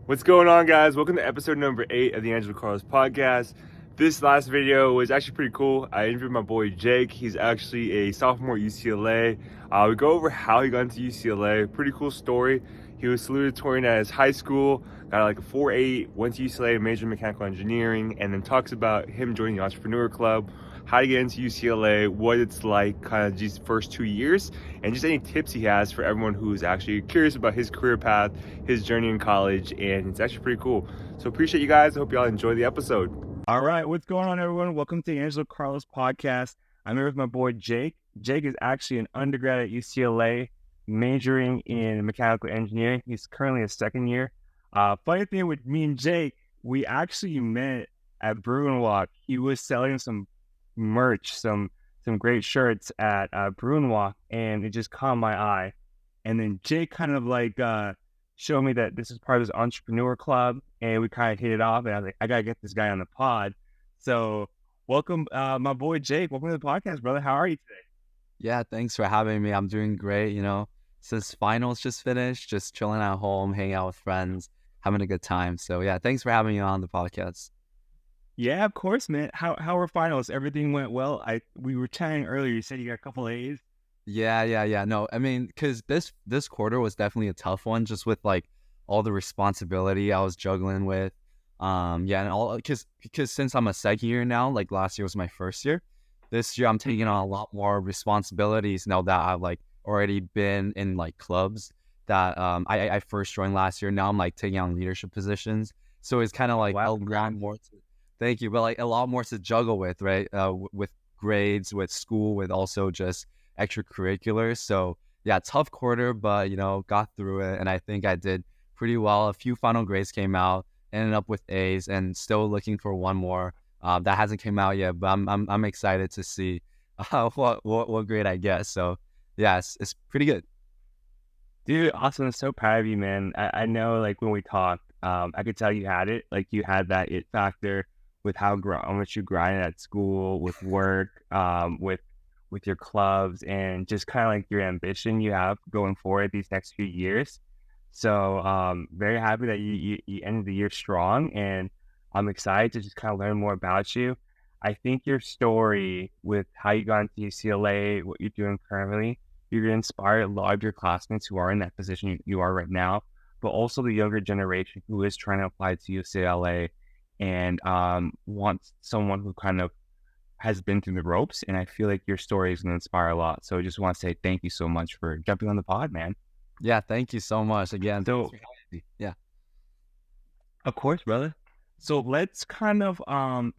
What's going on, guys? Welcome to episode number 8 of the Angelo podcast. This last video was actually pretty cool. I interviewed my boy Jake. He's actually a sophomore at UCLA. We go over how he got into UCLA. Pretty cool story. He was salutatorian at his high school, got like a 4.8, went to UCLA, majored in mechanical engineering, and then talks about him joining the Entrepreneur Club, how to get into UCLA, what it's like kind of these first 2 years, and just any tips he has for everyone who's actually curious about his career path, his journey in college, and it's actually pretty cool. So appreciate you guys. I hope y'all enjoy the episode. All right, what's going on, everyone? Welcome to the Angelo podcast. I'm here with my boy Jake. Jake is actually an undergrad at UCLA, majoring in mechanical engineering. He's currently a second year. Funny thing with me and Jake, we actually met at Brew and Walk. He was selling some merch, some great shirts at Brew and Walk, and it just caught my eye. And then Jake kind of like showed me that this is part of this entrepreneur club, and we kind of hit it off. And I was like, I gotta get this guy on the pod. So welcome, my boy Jake. Welcome to the podcast, brother. How are you today? Yeah, thanks for having me. I'm doing great. Since finals just finished, just chilling at home, hanging out with friends, having a good time. So yeah, thanks for having me on the podcast. Yeah, of course, man. How were finals? Everything went well. We were chatting earlier. You said you got a couple A's. Yeah. No, I mean, because this quarter was definitely a tough one, just with like all the responsibility I was juggling with. Yeah, and all because since I'm a second year now, like last year was my first year. This year I'm taking on a lot more responsibilities now that I've like already been in like clubs that I first joined last year. Now I'm like taking on leadership positions, so it's kind of like Wow. a lot more. Thank you, but like a lot more to juggle with, right? With grades, with school, with also just extracurriculars. So yeah, tough quarter, but got through it, and I think I did pretty well. A few final grades came out, ended up with A's, and still looking for one more. That hasn't came out yet, but I'm excited to see what grade I get. So yeah, it's pretty good. Dude, awesome. I'm so proud of you, man. I know, like, when we talked, I could tell you had it. Like, you had that it factor with how much you grinded at school, with work, with your clubs, and just kind of like your ambition you have going forward these next few years. So, very happy that you ended the year strong, and I'm excited to just kind of learn more about you. I think your story with how you got into UCLA, what you're doing currently, you're going to inspire a lot of your classmates who are in that position you are right now, but also the younger generation who is trying to apply to UCLA and wants someone who kind of has been through the ropes. And I feel like your story is going to inspire a lot. So I just want to say thank you so much for jumping on the pod, man. Yeah, thank you so much again. So, Thanks for having me. Yeah. of course, brother. So let's kind of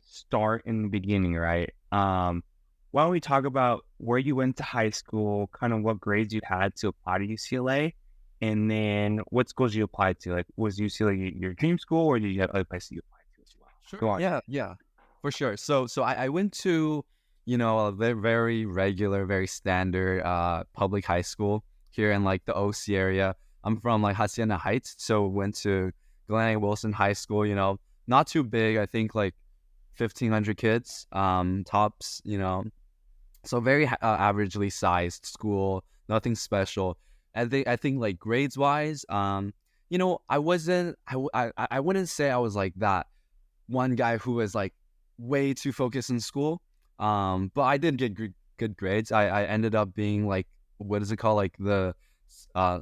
start in the beginning, right? Why don't we talk about where you went to high school, kind of what grades you had to apply to UCLA, and then what schools you applied to? Like, was UCLA your dream school, or did you have other places you applied to as well? Sure. Go on. Yeah, for sure. So I went to, a very regular, very standard public high school here in like the OC area. I'm from like Hacienda Heights, so went to Glen A. Wilson High School, not too big. I think like 1,500 kids, tops, so very averagely sized school, nothing special. I think like grades wise, I wasn't, I wouldn't say I was like that one guy who was like way too focused in school. But I did get good grades. I ended up being like, what is it called? Like the uh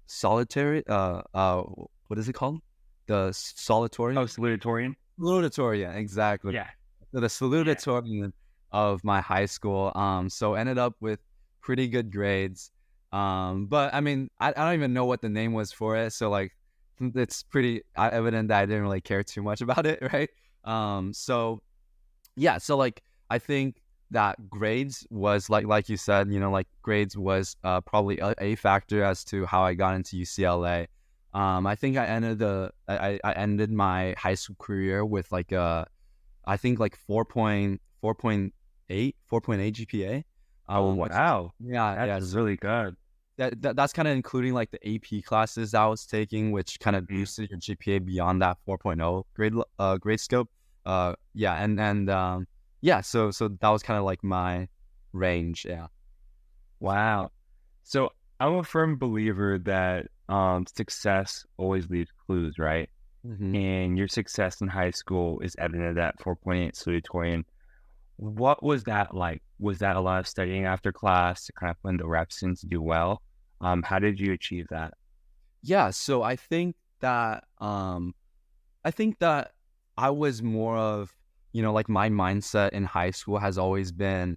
solitary what is it called? The solitary? Oh, salutatorian. Salutatorian, exactly. Yeah. The Yeah. salutatorian of my high school. So ended up with pretty good grades. But I mean, I don't even know what the name was for it. So like, it's pretty evident that I didn't really care too much about it, right? So yeah, so like I think that grades was like you said, like grades was probably a factor as to how I got into UCLA. I think I ended my high school career with like I think like 4.8 GPA. Oh, wow. Yeah. That's really good. That's kind of including like the AP classes that I was taking, which kind of Mm. boosted your GPA beyond that 4.0 grade scope. Yeah, and yeah, so that was kind of like my range. Yeah. Wow. So I'm a firm believer that success always leaves clues, right? Hmm. And your success in high school is evident of that 4.8 salutatorian. What was that like? Was that a lot of studying after class to kind of put in the reps in to do well? How did you achieve that? Yeah, so I think that I was more of, like my mindset in high school has always been,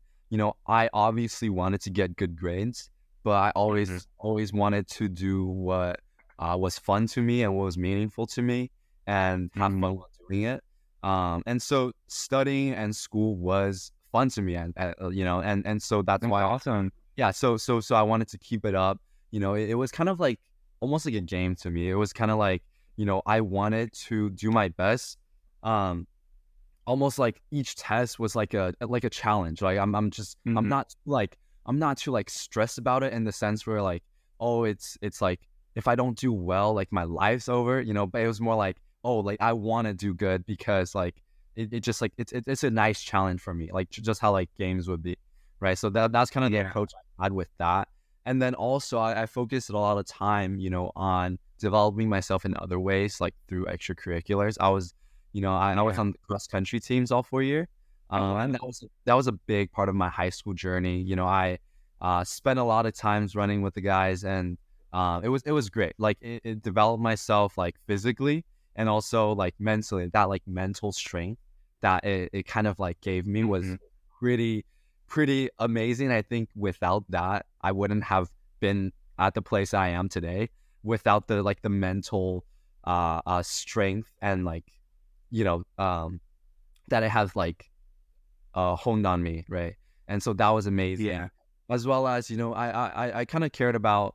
I obviously wanted to get good grades, but I Hmm. always wanted to do what was fun to me and what was meaningful to me and have Hmm. fun while doing it. And so studying and school was fun to me, and so that's That's why, awesome. yeah. So I wanted to keep it up. It was kind of like almost like a game to me. It was kind of like, I wanted to do my best. Um, Almost like each test was like a challenge. Like I'm just Hmm. I'm not too like stressed about it in the sense where like, oh, it's like if I don't do well, like my life's over, but it was more like, oh, like I want to do good because like it just like it's a nice challenge for me, like just how like games would be, right? So that's kind of the Yeah. approach I had with that. And then also I focused a lot of time, on developing myself in other ways, like through extracurriculars. I was Yeah. on the cross country teams all 4 year. Oh, And wow. that was a big part of my high school journey. I spent a lot of times running with the guys, and it was great. Like it developed myself like physically and also like mentally. That like mental strength that it kind of like gave me Hmm. was pretty pretty amazing. I think without that, I wouldn't have been at the place I am today without the mental strength and like you know, that it has like honed on me, right? And so that was Yeah. amazing. As well as, I kind of cared about,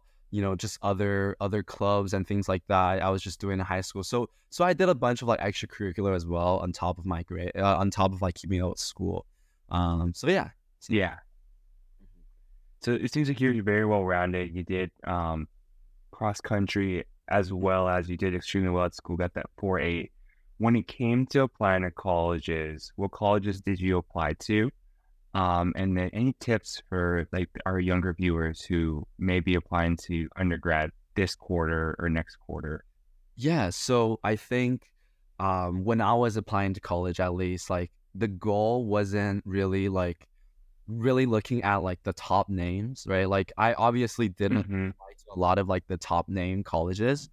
just other clubs and things like that. I was just doing in high school. So I did a bunch of like extracurricular as well on top of my grade, on top of like keeping up with school. So yeah. Yeah. So it seems like you're very well rounded. You did cross country as well as you did extremely well at school, got that 4.8. When it came to applying to colleges, what colleges did you apply to? And then any tips for like our younger viewers who may be applying to undergrad this quarter or next quarter? Yeah, so I think when I was applying to college, at least, like the goal wasn't really looking at like the top names, right? Like I obviously didn't Hmm. apply to a lot of like the top name colleges.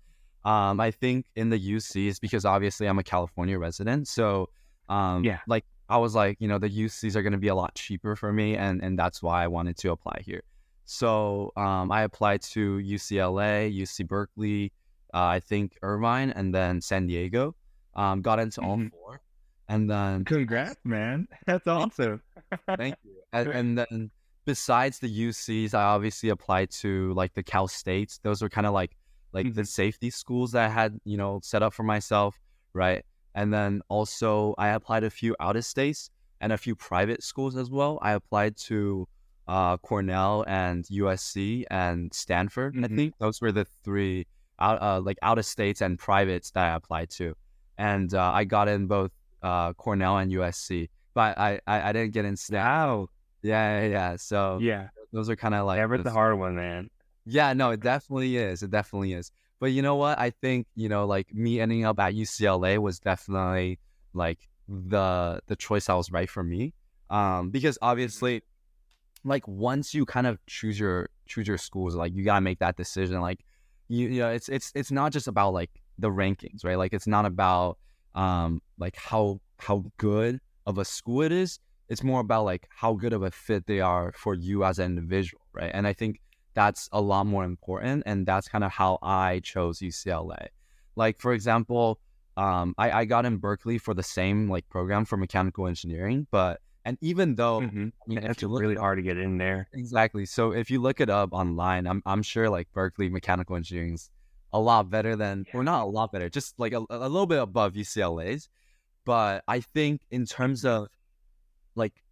I think in the UCs, because obviously I'm a California resident, so Yeah. like I was like, the UCs are going to be a lot cheaper for me, and that's why I wanted to apply here. So I applied to UCLA, UC Berkeley, I think Irvine, and then San Diego. Got into all Hmm. four, and then Congrats, man. That's awesome. thank you. And then besides the UCs, I obviously applied to like the Cal States. Those were kind of like the Hmm. safety schools that I had, set up for myself, right? And then also I applied a few out of states and a few private schools as well. I applied to Cornell and USC and Stanford. I Hmm. think those were the three out of states and privates that I applied to, and I got in both Cornell and USC, but I didn't get in Stanford. Wow. Yeah, yeah, yeah. So Yeah. those are kind of like Never the the hard one, man. yeah, no, it definitely is. It definitely is. But you know what? I think, like me ending up at UCLA was definitely like the choice that was right for me. Because Mhm. obviously like once you kind of choose your schools, like you gotta make that decision. Like it's not just about like the rankings, right? Like it's not about like how good of a school it is. It's more about like how good of a fit they are for you as an individual, right? And I think that's a lot more important, and that's kind of how I chose UCLA. Like for example, I got in Berkeley for the same like program for mechanical engineering, but and even though Mhm. I mean, if That's you look really it up, hard to get in there. exactly. So if you look it up online, I'm sure like Berkeley mechanical engineering is a lot better than, or Yeah. not a lot better, just like a little bit above UCLA's. But I think in terms of like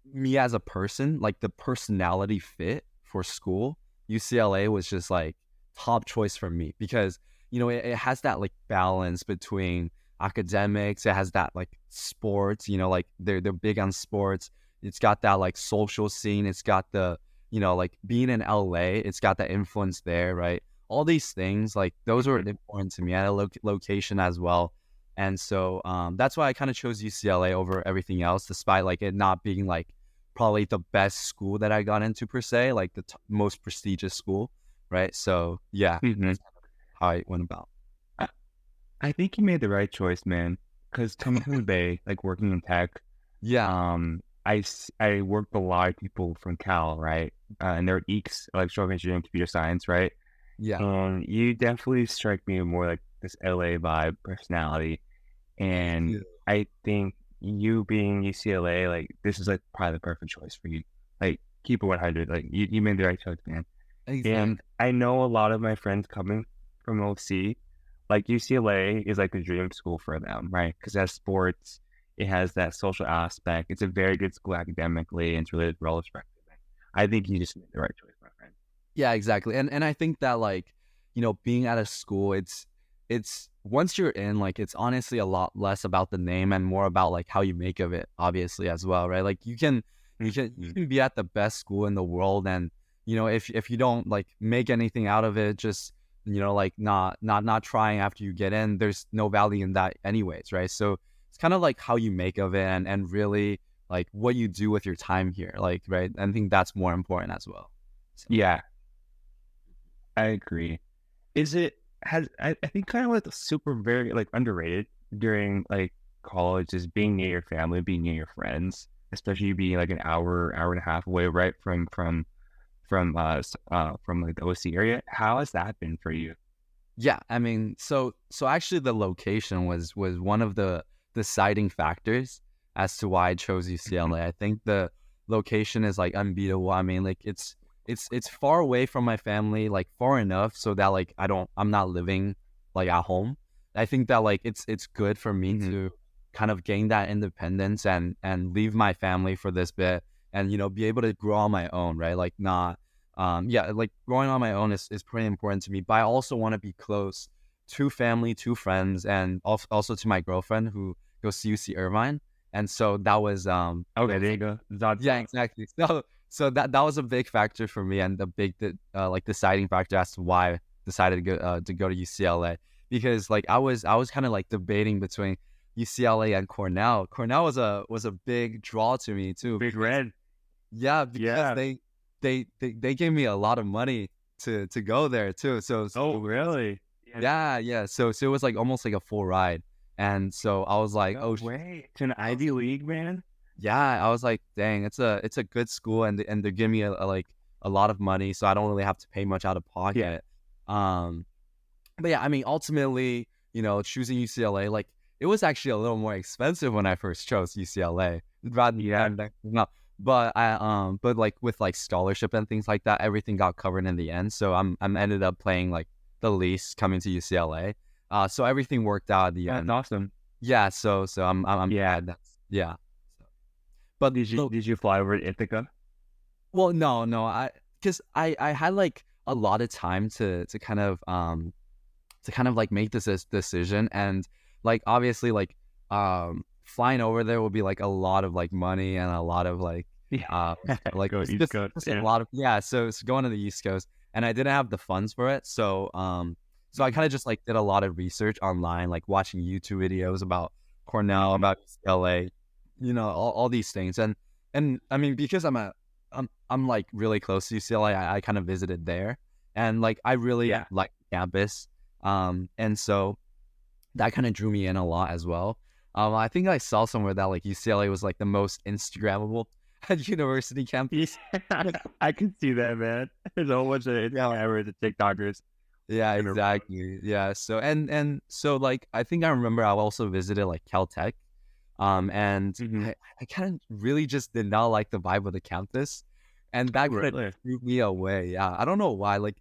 me as a person, like the personality fit for school, UCLA was just like top choice for me because it has that like balance between academics. It has that like sports. Like they're big on sports. It's got that like social scene. It's got the like being in LA. It's got that influence there, right? all these things, like those were important to me, and location as well. And so that's why I kind of chose UCLA over everything else, despite like it not being like probably the best school that I got into per se, like the most prestigious school, right? So yeah, Mhm. that's how I went about. I, I think you made the right choice, man. Because coming from the Bay, like working in tech, Yeah, I worked with a lot of people from Cal, right? And they're EECS, electrical engineering, computer science, right? yeah, And you definitely strike me more like this LA vibe personality. thank And you. I think you being UCLA, like this is like probably the perfect choice for you. Like keep it 100. Like you made the right choice, man. Exactly. And I know a lot of my friends coming from OC, like UCLA is like the dream school for them, right? Because it has sports, it has that social aspect. It's a very good school academically, and it's really well respected. I think you just made the right choice, my friend. Yeah, exactly. And I think that like, being at a school, it's once you're in, like it's honestly a lot less about the name and more about like how you make of it, obviously as well, right? Like you Mhm. can be at the best school in the world, and if you don't like make anything out of it, just like not trying after you get in, there's no value in that anyways, right? So it's kind of like how you make of it, and really like what you do with your time here, like, right? I think that's more important as well. So. Yeah, I agree. Is it has I think kind of like super very like underrated during like college is being near your family, being near your friends, especially being like an hour and a half away, right from like the OC area. How has that been for you? Yeah, I mean, so actually the location was one of the deciding factors as to why I chose Mhm. UCLA. I think the location is like unbeatable. I mean, like it's far away from my family, like far enough so that like I'm not living like at home. I think that like it's good for me Mhm. to kind of gain that independence and leave my family for this bit, and be able to grow on my own, right? Like not yeah, like growing on my own is pretty important to me, but I also want to be close to family, to friends, and also to my girlfriend who goes to UC Irvine. And so Okay, there you go. yeah, exactly. So that was a big factor for me, and the big like deciding factor as to why I decided to go to UCLA, because like I was kind of like debating between UCLA and Cornell. Cornell was a big draw to me too, Big because Red. yeah, because Yeah. they gave me a lot of money to go there too. So Oh, really? Yeah. yeah. So it was like almost like a full ride. And so I was like, No oh, way. To an I was Ivy like, League, man. yeah, I was like, dang, it's a good school, and they're giving me like a lot of money, so I don't really have to pay much out of Yeah. pocket. Um, but yeah, I mean, ultimately, choosing UCLA, like it was actually a little more expensive when I first chose UCLA rather Yeah. than not. But like with like scholarship and things like that, everything got covered in the end. So I'm ended up playing like the least coming to UCLA. So everything worked out at the That's end. awesome. Yeah. So I'm Yeah. glad. Yeah. So, but look, Did you fly over to Ithaca? well, no, because I had like a lot of time to kind of like make this decision, and like obviously like flying over there will be like a lot of like money and a lot of Yeah. uh like Go it's East just, Coast. just a Yeah. lot of, yeah, so it's going to the East Coast, and I didn't have the funds for it, so I kind of just like did a lot of research online, like watching YouTube videos about Cornell, Mhm. about UCLA, all these things, and I mean, because I'm like really close to UCLA, I kind of visited there, and like I really Yeah. like campus, and so that kind of drew me in a lot as well. I think I saw somewhere that like UCLA was like the most Instagrammable university Yeah. campus. I can see that, man. There's a whole bunch of Yeah, Instagrammers and TikTokers yeah, walking around. exactly. Yeah. So and so like I think I remember I also visited like Caltech. And Mhm. I kind of really just did not like the vibe of the campus, and that kind of Really? drew me away. Yeah, I don't know why. Like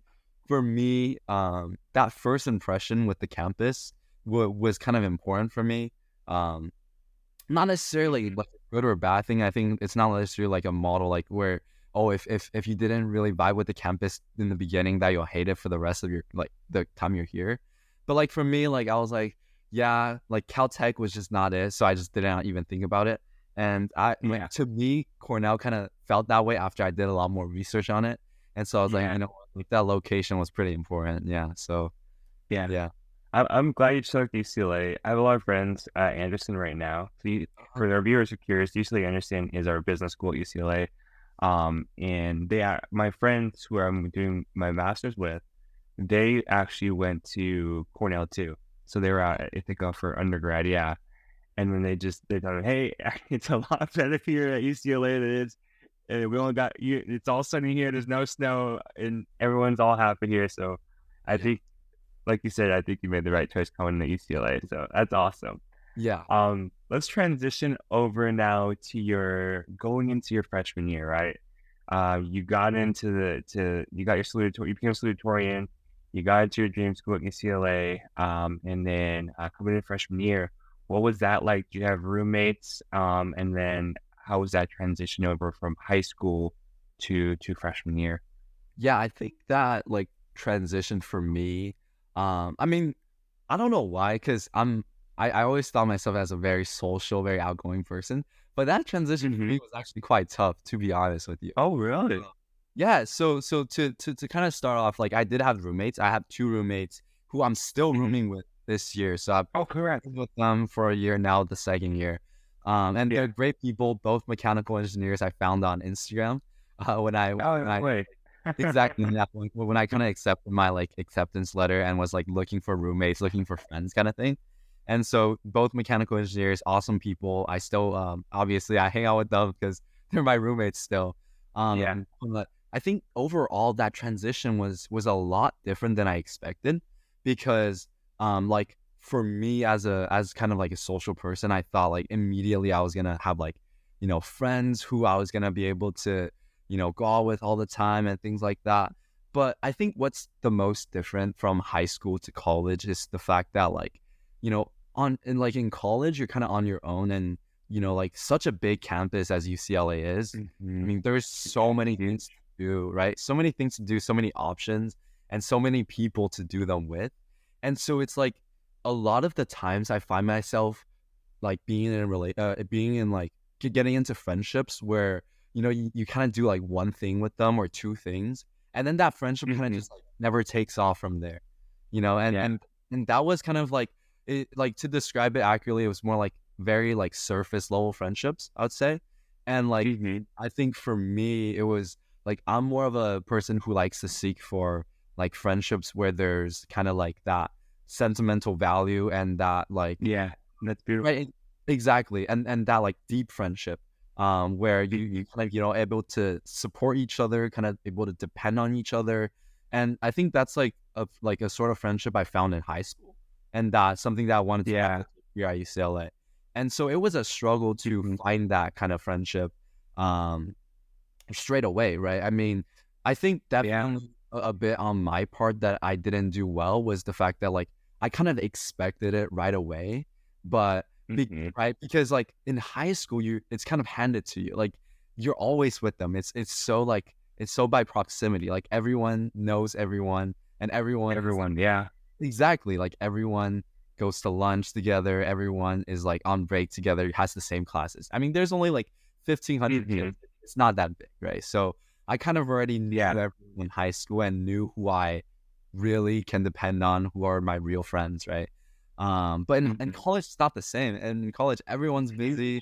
for me, that first impression with the campus was kind of important for me. Um, Not necessarily Mhm. like a good or a bad thing. I think it's not necessarily like a model like where, oh, if you didn't really vibe with the campus in the beginning, that you'll hate it for the rest of your like the time you're here. But like for me, like I was like, yeah, like Caltech was just not it, so I just didn't even think about it. And Yeah. to me, Cornell kind of felt that way after I did a lot more research on it. And so I was like, Yeah. like that location was pretty important. Yeah. So Yeah. yeah. I'm glad you chose UCLA. I have a lot of friends at Anderson right now. For our viewers who are curious, UCLA Anderson is our business school at UCLA. And they are my friends who I'm doing my master's with. They actually went to Cornell too. So they were out at Ithaca for undergrad. Yeah. And when they thought, hey, it's a lot better here at UCLA than it is. And we only got you. It's all sunny here. There's no snow, and everyone's all happy here. So, I Yeah. think, like you said, I think you made the right choice coming to UCLA. So that's awesome. Yeah. Let's transition over now to your going into your freshman year, right? You got into you got your salutatorian, you became a salutatorian, you got into your dream school at UCLA, and then coming in freshman year, what was that like? Do you have roommates? And then how was that transition over from high school to freshman year? Yeah, I think that like transition for me, I mean, I don't know why, because I always thought myself as a very social, very outgoing person, but that transition for me was actually quite tough, to be honest with you. Oh, really? Yeah, so to kind of start off, like I did have roommates. I have two roommates who I'm still rooming with this year. So I've Oh, correct. been with them for a year now, the second year. And they're Yeah. great people, both mechanical engineers I found on Instagram. When I Oh, when no I way. exactly yeah, when I kind of accepted my like acceptance letter and was like looking for roommates, looking for friends kind of thing. And so both mechanical engineers, awesome people. I still obviously I hang out with them because they're my roommates still. Yeah. But I think overall that transition was a lot different than I expected because like for me as kind of like a social person, I thought like immediately I was gonna have like, friends who I was gonna be able to, go out with all the time and things like that. But I think what's the most different from high school to college is the fact that like, in college you're kind of on your own and like such a big campus as UCLA is. I Mhm. mean, there's so many Huge. things to do, right? So many things to do, so many options, and so many people to do them with. And so it's like a lot of the times I find myself like being in like getting into friendships where you kind of do like one thing with them or two things, and then that friendship kind of Mhm. just like never takes off from there, you know. And Yeah. and and that was kind of like it, like to describe it accurately, it was more like very like surface level friendships, I would say. And like Mhm. I think for me, it was like I'm more of a person who likes to seek for like friendships where there's kind of like that sentimental value and that like Yeah. That's beautiful. right, exactly, and that like deep friendship, where you Mhm. kind of able to support each other, kind of able to depend on each other, and I think that's like a sort of friendship I found in high school, and that's something that I wanted to Yeah. replicate here at UCLA, and so it was a struggle to Mhm. find that kind of friendship, straight away, right? I mean, I think Yeah. definitely a bit on my part that I didn't do well was the fact that like I kind of expected it right away, but Mhm. right, because like in high school it's kind of handed to you. Like you're always with them. It's so like it's so by proximity. Like everyone knows everyone and everyone is Everyone. Yeah. exactly like everyone goes to lunch together, everyone is like on break together, has the same classes. I mean, there's only like 1,500 kids. Mhm. It's not that big, right? So I kind of already knew Yeah. everyone in high school and knew who I really can depend on, who are my real friends, right? But in Mhm. college, it's not the same. And in college, everyone's busy,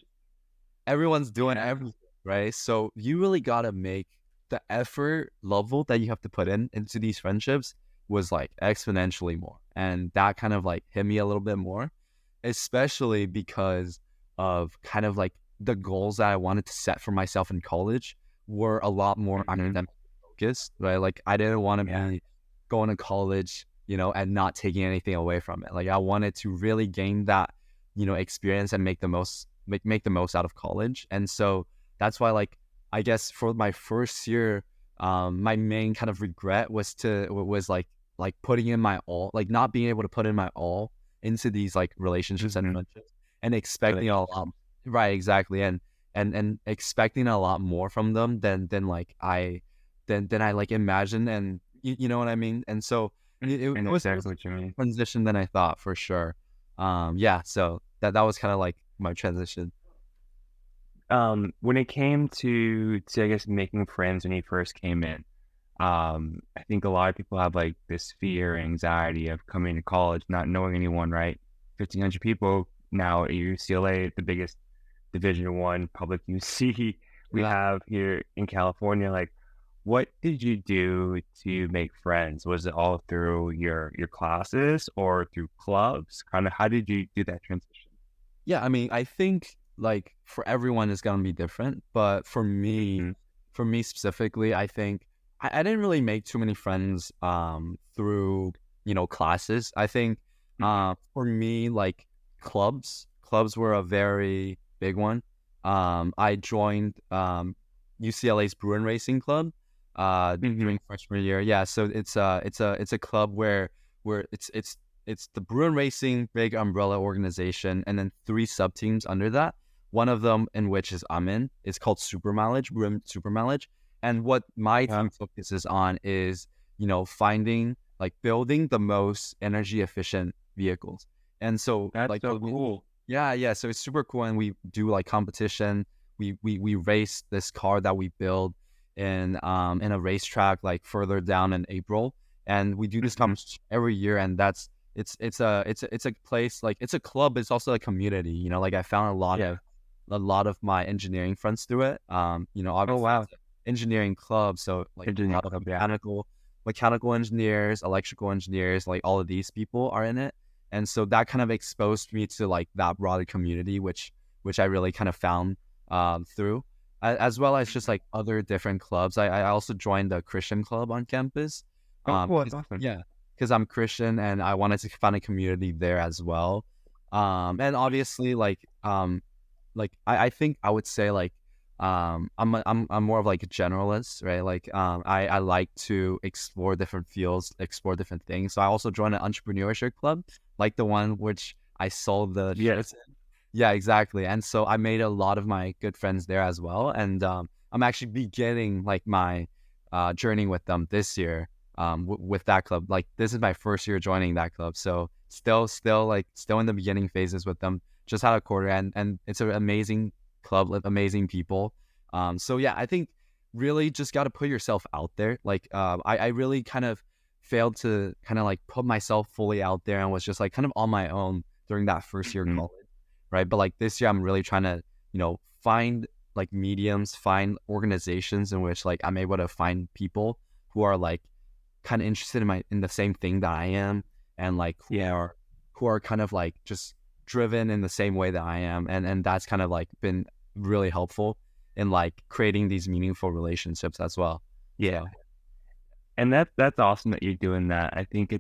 everyone's doing Yeah. everything, right? So you really gotta make the effort level that you have to put into these friendships was like exponentially more. And that kind of like hit me a little bit more, especially because of kind of like the goals that I wanted to set for myself in college were a lot more Mhm. academic focused, right? Like I didn't want to Yeah. be going to college, and not taking anything away from it. Like I wanted to really gain that, experience and make the most out of college. And so that's why like I guess for my first year, my main kind of regret was like putting in my all, like not being able to put in my all into these like relationships and Mhm. friendships and expecting a Relationship. lot, right, exactly, and expecting a lot more from them than like than I like imagined, and you know what I mean. And so it I know was exactly what you mean. transition than I thought for sure. Yeah, so that was kind of like my transition. When it came to I guess making friends when you first came in, I think a lot of people have like this fear, anxiety of coming to college, not knowing anyone, right? 1,500 people now at UCLA, the biggest Division I public UC we Yeah. have here in California. Like, what did you do to make friends? Was it all through your classes or through clubs? Kind of how did you do that transition? Yeah, I mean, I think like for everyone it's gonna be different, but Hmm. for me specifically, I think I didn't really make too many friends through, classes. I think for me, like clubs were a very big one. I joined UCLA's Brew and Racing Club Hmm. during freshman year. Yeah, so it's a club where it's the Brew and Racing big umbrella organization, and then three sub teams under that. One of them, in which is I'm in, is called Super Mileage, Brew and Super Mileage. And what my Yeah, team focuses on is, finding like building the most energy efficient vehicles. And so that's like so what cool. yeah, yeah. So it's super cool, and we do like competition. We race this car that we build in a racetrack like further down in April, and we do this Hmm. competition every year. And it's a place, like it's a club. It's also a community. Like I found Yeah. a lot of my engineering friends through it. Oh Obviously wow. it's an engineering club, so like a Engineering lot of club. Yeah. mechanical engineers, electrical engineers, like all of these people are in it. And so that kind of exposed me to like that broader community, which I really kind of found through, as well as just Mhm. like other different clubs. I also joined the Christian club on campus. Oh, cool. That's 'Cause- awesome. yeah, because I'm Christian and I wanted to find a community there as well. And obviously like I think I would say like I'm more of like a generalist, right? Like I like to explore different fields, explore different things. So I also joined an entrepreneurship club, like the one which I sold the Yes. shares in. Yeah, exactly. And so I made a lot of my good friends there as well. And I'm actually beginning like my journey with them this year with that club. Like this is my first year joining that club. So still in the beginning phases with them. Just had a quarter, and it's an amazing club with amazing people. So yeah, I think really just got to put yourself out there. Like I really kind of failed to kind of like put myself fully out there, and was just like kind of on my own during that first year of Hmm. college, right? But like this year, I'm really trying to find like mediums, find organizations in which like I'm able to find people who are like kind of interested in the same thing that I am, and like Yeah. who are kind of like just driven in the same way that I am, and that's kind of like been really helpful in like creating these meaningful relationships as well. Yeah. So And that's awesome that you're doing that. I think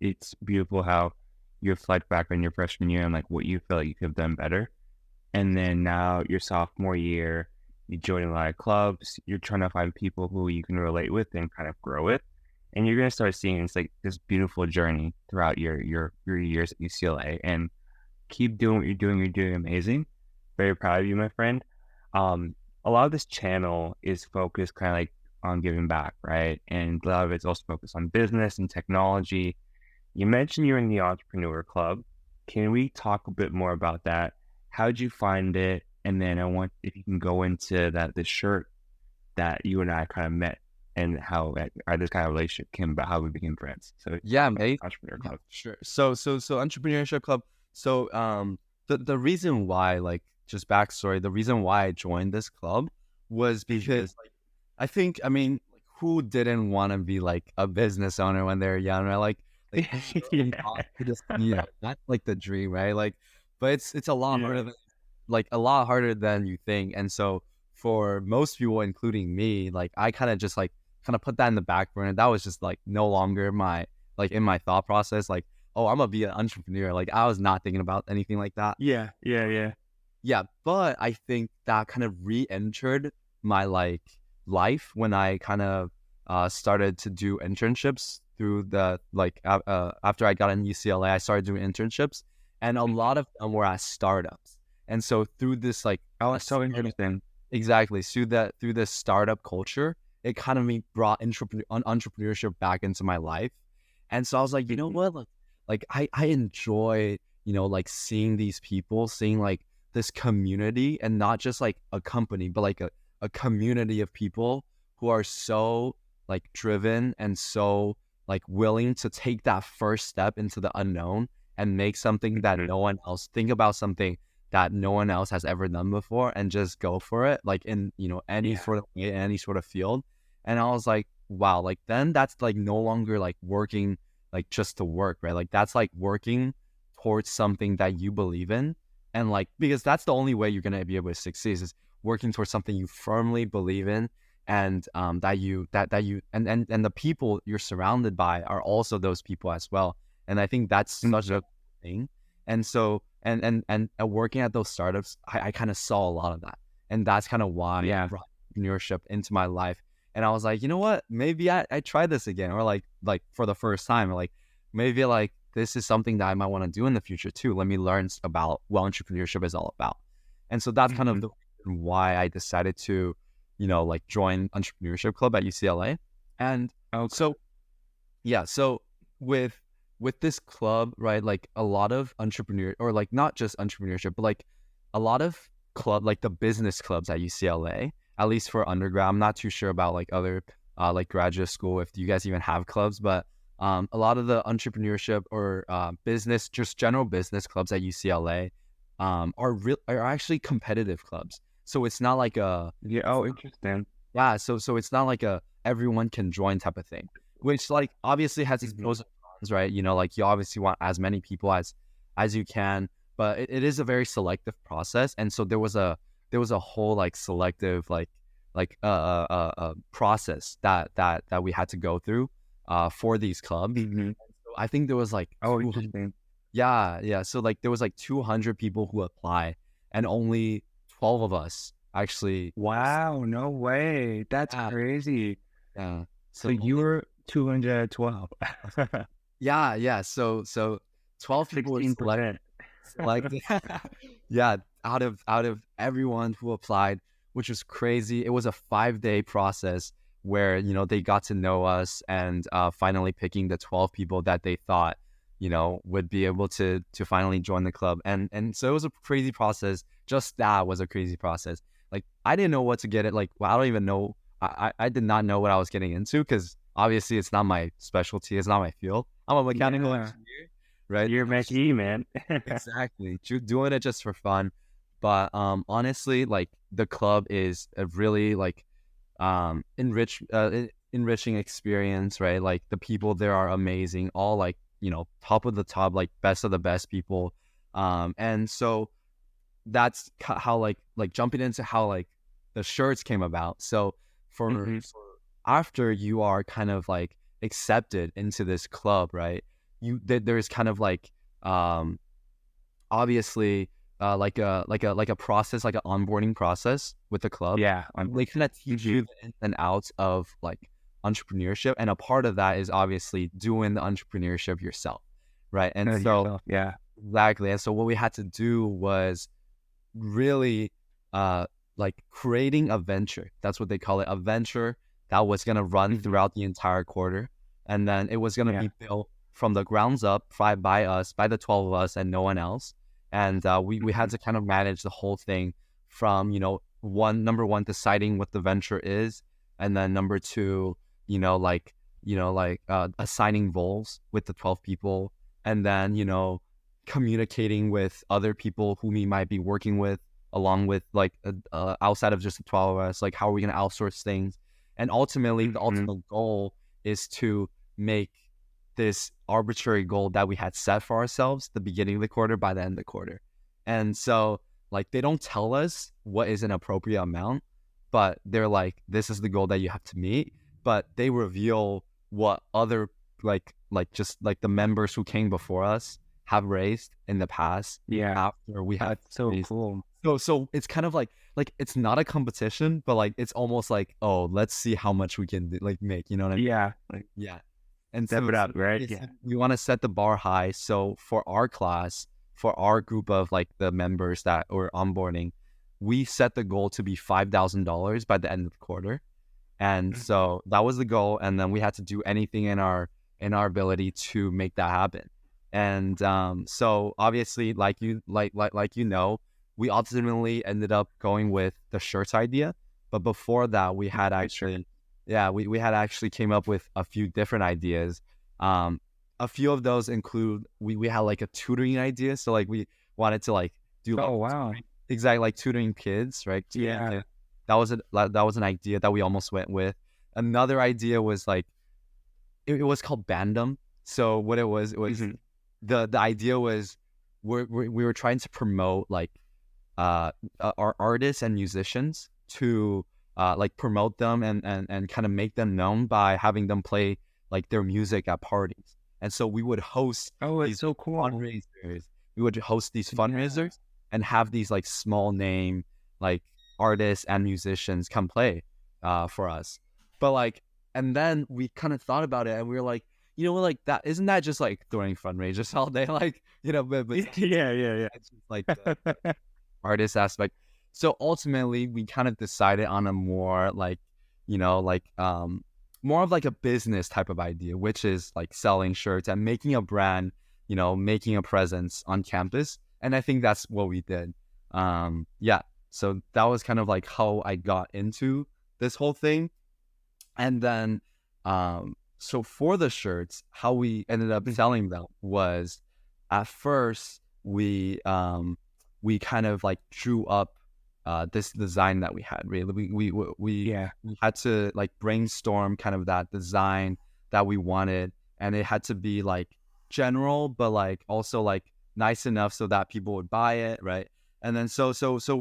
it's beautiful how you reflect back on your freshman year and like what you feel like you could have done better. And then now your sophomore year, you join a lot of clubs. You're trying to find people who you can relate with and kind of grow with. And you're gonna start seeing it's like this beautiful journey throughout your years at UCLA. And keep doing what you're doing. You're doing amazing. Very proud of you, my friend. A lot of this channel is focused kind of like on giving back, right? And a lot of it's also focused on business and technology. You mentioned you're in the Entrepreneur Club. Can we talk a bit more about that? How'd you find it? And then I want if you can go into that the shirt that you and I kind of met and how this kind of relationship came about, how we became friends. So talk yeah, about mate. Entrepreneur Yeah, Club. sure. So entrepreneurship club. So the reason why, like, just backstory, the reason why I joined this club was Hmm. because like I mean, like, who didn't want to be like a business owner when they're young, right? Like Yeah. just that's like the dream, right? Like, but it's a lot harder than Yes. a lot harder than you think. And so for most people, including me, like I kind of just like kind of put that in the back burner. That was just like no longer my like in my thought process. Like, oh, I'm gonna be an entrepreneur. Like I was not thinking about anything like that. Yeah. Yeah. Yeah. Yeah, but I think that kind of re-entered my like life when I kind of started to do internships through the like after I got in UCLA, I started doing internships, and a Mhm. lot of them were at startups. And so through this like Oh, a it's so startup, interesting. exactly, through this startup culture, it kind of me brought entrepreneurship back into my life. And so I was like, you know Mhm. what, like I enjoy like seeing these people, seeing like this community, and not just like a company, but like a community of people who are so like driven and so like willing to take that first step into the unknown and make something that no one else, think about something that no one else has ever done before and just go for it, like in, you know, any sort of way, any sort of field. And I was like, wow, like then that's like no longer like working like just to work, right? Like that's like working towards something that you believe in. And like, because that's the only way you're going to be able to succeed is working towards something you firmly believe in. And that you and the people you're surrounded by are also those people as well. And I think that's such a thing. And so and working at those startups, I kind of saw a lot of that, and that's kind of why I brought entrepreneurship into my life. And I was like, you know what, maybe I try this again, or like for the first time, or like maybe like this is something that I might want to do in the future too. Let me learn about what entrepreneurship is all about. And so that's kind of the reason why I decided to, you know, like join entrepreneurship club at UCLA. And so with this club, right, like a lot of entrepreneur, or like not just entrepreneurship, but like a lot of club, like the business clubs at UCLA, at least for undergrad. I'm not too sure about like other like graduate school, if you guys even have clubs, but a lot of the entrepreneurship or business, just general business clubs at UCLA are actually competitive clubs. So it's not like a interesting. Yeah, so it's not like a everyone can join type of thing, which like obviously has its pros and cons, right? You know, like you obviously want as many people as you can, but it is a very selective process. And so there was a whole like selective process that we had to go through for these clubs. So I think there was like interesting. So like there was like 200 people who applied, and only 12 of us actually. Wow, no way. That's crazy. Yeah. So you were 212. Yeah. So 12 people were 16%. selected. Yeah, out of everyone who applied, which was crazy. It was a 5-day process where, you know, they got to know us and finally picking the 12 people that they thought, you know, would be able to finally join the club. And so it was a crazy process. Just that was a crazy process. Like I didn't know what to get it. Like, well, I don't even know. I did not know what I was getting into, because obviously it's not my specialty. It's not my field. I'm a mechanical engineer, right? You're mech-y, man. Exactly. Doing it just for fun. But honestly, like the club is a really like enriching experience, right? Like the people there are amazing, all like, you know, top of the top, like best of the best people. And so that's how like jumping into how like the shirts came about. So for after you are kind of like accepted into this club, right? There's kind of like obviously like a process, like an onboarding process with the club. Yeah, they kind of teach you the ins and outs of like entrepreneurship, and a part of that is obviously doing the entrepreneurship yourself, right? And so exactly. And so what we had to do was really like creating a venture. That's what they call it, a venture that was going to run throughout the entire quarter, and then it was going to be built from the grounds up by the 12 of us and no one else. And we had to kind of manage the whole thing from, you know, number one, deciding what the venture is, and then number two, assigning roles with the 12 people, and then, you know, communicating with other people who we might be working with, along with like outside of just the 12 of us, like how are we going to outsource things. And ultimately the ultimate goal is to make this arbitrary goal that we had set for ourselves the beginning of the quarter by the end of the quarter. And so like they don't tell us what is an appropriate amount, but they're like, this is the goal that you have to meet. But they reveal what other like just like the members who came before us have raised in the past. After we had so cool. So it's kind of like it's not a competition, but like it's almost like, oh, let's see how much we can like make, you know what I mean? Yeah. And step it up, right? We want to set the bar high. So for our class, for our group of like the members that were onboarding, we set the goal to be $5,000 by the end of the quarter. And so that was the goal. And then we had to do anything in our ability to make that happen. And so obviously, like you know, we ultimately ended up going with the shirts idea. But before that, we had actually yeah, we had actually came up with a few different ideas. A few of those include we had like a tutoring idea. So like we wanted to like do like Oh wow. exactly like tutoring kids, right? Tutoring Yeah. kids. That was an idea that we almost went with. Another idea was like it was called Bandom. So what it was Mhm. the idea was we were trying to promote like our artists and musicians to like promote them and kind of make them known by having them play like their music at parties. And so we would host Oh, it's these so cool. fundraisers. We would host these Yeah. fundraisers and have these like small name like artists and musicians come play for us. But like, and then we kind of thought about it and we were like, you know what, like that isn't that just like throwing fundraisers all day, like you know, but Yeah, yeah, it's just like yeah. artist aspect. So ultimately, we kind of decided on a more like, you know, like more of like a business type of idea, which is like selling shirts and making a brand, you know, making a presence on campus. And I think that's what we did. Yeah. So that was kind of like how I got into this whole thing. And then, so for the shirts, how we ended up selling them was at first we kind of like drew up this design that we had. Really, Yeah. we had to like brainstorm kind of that design that we wanted, and it had to be like general, but like also like nice enough so that people would buy it, right? And then so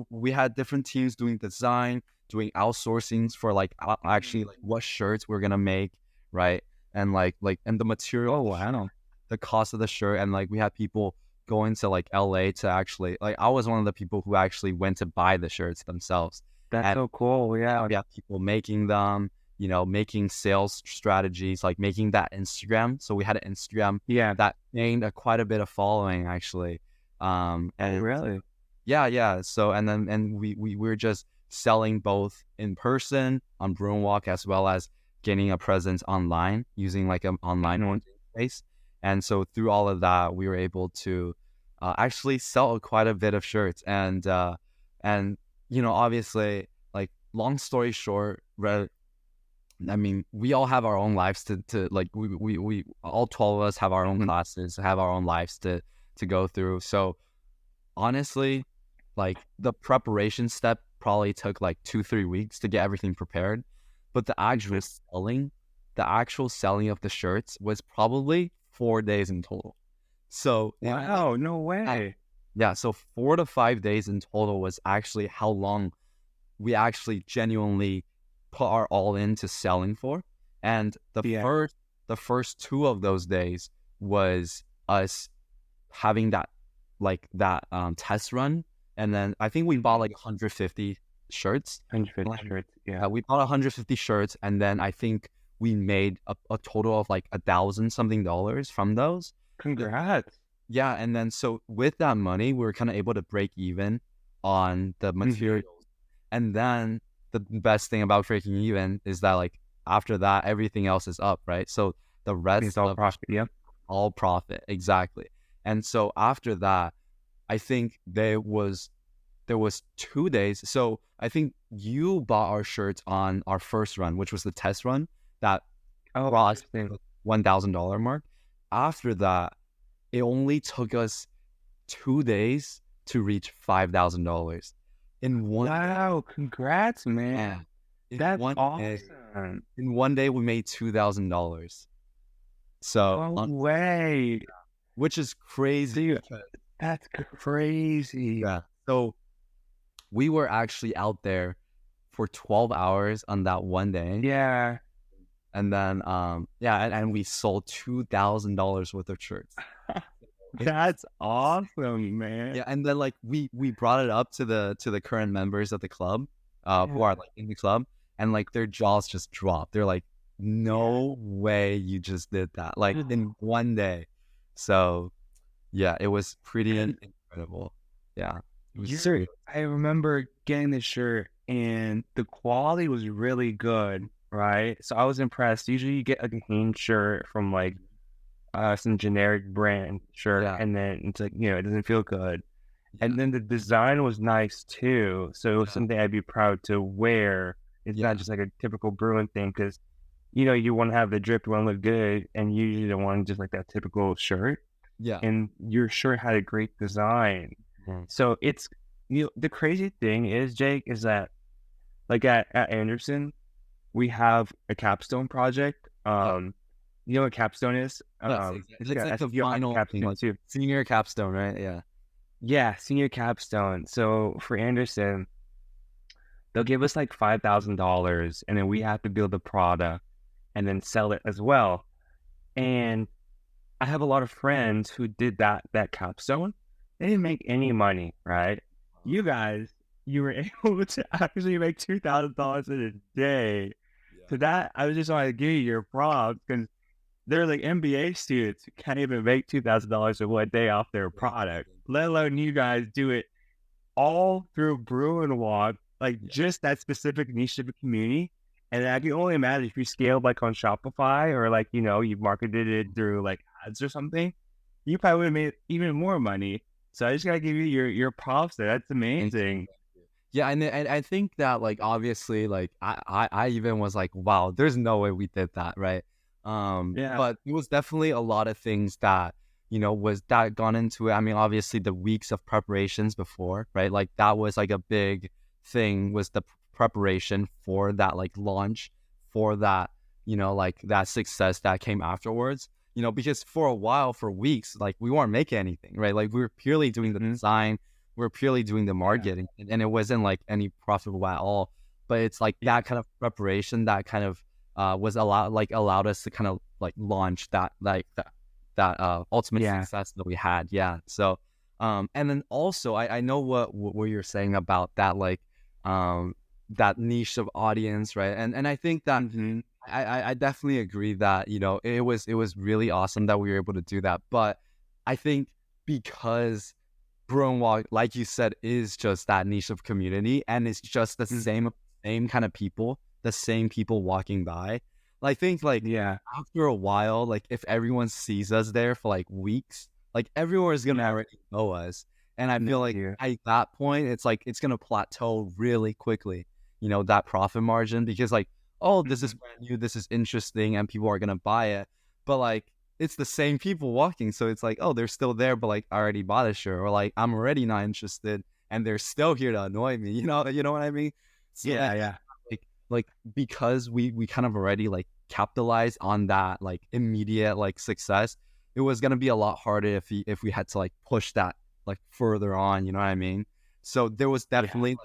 we had different teams doing design, doing outsourcings for like actually like what shirts we're gonna make, right? And like and the material, Oh wow. the cost of the shirt, and like we had people going to like LA to actually like I was one of the people who actually went to buy the shirts themselves. That's And so cool. now Yeah. we have people making them, you know, making sales strategies, like making that Instagram. So we had an Instagram Yeah. that gained quite a bit of following actually. Oh And really? yeah, yeah. So and then and we were just selling both in person on Brew and Walk as well as gaining a presence online using like an online Mhm. space. And so through all of that, we were able to actually sell quite a bit of shirts. And you know, obviously, like long story short, I mean, we all have our own lives to like we all 12 of us have our own Mhm. classes, have our own lives to go through. So honestly, like the preparation step probably took like 2-3 weeks to get everything prepared, but the actual selling of the shirts was probably 4 days in total. So Wow. No yeah, way. yeah, so 4 to 5 days in total was actually how long we actually genuinely put our all into selling for. And Yeah. the first two of those days was us having that test run. And then I think we bought like 150 shirts. 150 shirts. Yeah. We bought 150 shirts, and then I think we made a total of like 1,000 something dollars from those. Congrats. Yeah, and then so with that money, we were kind of able to break even on the Mhm. materials. And then the best thing about breaking even is that like after that, everything else is up, right? So the It's rest all of profit. Yep. all profit, exactly. And so after that, I think there was 2 days. So I think you bought our shirts on our first run, which was the test run that Oh, crossed interesting. the $1,000 mark. After that, it only took us 2 days to reach $5,000 in one day. Wow. Congrats, Yeah. man. In That's one day, awesome. in one day, we made $2,000. So, No way. which is crazy. Dude, Because, that's crazy. yeah. So we were actually out there for 12 hours on that one day. Yeah. And then, yeah, and we sold $2,000 worth of shirts. That's awesome, Yeah, man. and then like we brought it up to the current members of the club, who Yeah. are like in the club, and like their jaws just dropped. They're like, Yeah. "No way, you just did that!" Like in one day. So yeah, it was pretty And incredible. Yeah, it was you're, serious. I remember getting this shirt and the quality was really good, right? So I was impressed. Usually you get like a Hanes shirt from like some generic brand shirt, Yeah, and then it's like, it doesn't feel good. yeah, And then the design was nice too. So it was yeah, something I'd be proud to wear It's Yeah. not just like a typical brewing thing because, you know, you want to have the drip, you want to look good, and you usually don't want just like that typical shirt. Yeah. And your shirt had a great design. Mhm. So it's, you know, the crazy thing is, Jake, is that like at Anderson, we have a capstone project. Oh, You know what capstone is? yes, exactly. It's It's got, like I the think you have final thing, capstone like too. senior capstone, right? Yeah. Yeah, senior capstone. So for Anderson, they'll give us like $5,000 and then we have to build a product and then sell it as well. And I have a lot of friends who did that capstone. They didn't make any money, right? You guys, you were able to actually make $2,000 in a day. Yeah. So that I was just want to give you your props because they're like MBA students who can't even make $2,000 in one day off their product, let alone you guys do it all through Brew and Walk, like Yeah. just that specific niche of a community. And I can only imagine if you scaled like on Shopify or like, you know, you marketed it through like ads or something, you probably would have made even more money. So I just gotta give you your props there. That's Thank you. amazing. Yeah, and I think that like obviously like I even was like, wow, there's no way we did that, right? Yeah. But it was definitely a lot of things that was that gone into it. I mean, obviously the weeks of preparations before, right? Like that was like a big thing was the preparation for that like launch for that like that success that came afterwards. Because for a while, for weeks, like we weren't making anything, right? Like we were purely doing the Mhm. design, we're purely doing the Yeah. marketing, and it wasn't like any profitable at all. But it's like Yeah. that kind of preparation that kind of allowed us to kind of like launch that ultimate Yeah. success that we had. Yeah. So and then also I know what you're saying about that like that niche of audience, right? And I think that Hmm. I definitely agree that it was really awesome that we were able to do that. But I think because Brew and Walk, like you said, is just that niche of community, and it's just the same kind of people, the same people walking by. I think like Yeah. after a while, like if everyone sees us there for like weeks, like everyone is gonna Yeah. already know us, and I No, feel like yeah. at that point, it's like it's gonna plateau really quickly. That profit margin because like, oh, this is Mhm. brand new, this is interesting, and people are gonna buy it, but like it's the same people walking. So it's like, oh, they're still there, but like I already bought a shirt, or like I'm already not interested, and they're still here to annoy me. You know what I mean? So Yeah. Yeah. like because we kind of already like capitalized on that like immediate like success, it was gonna be a lot harder if we had to like push that like further on. You know what I mean? So there was Yeah. definitely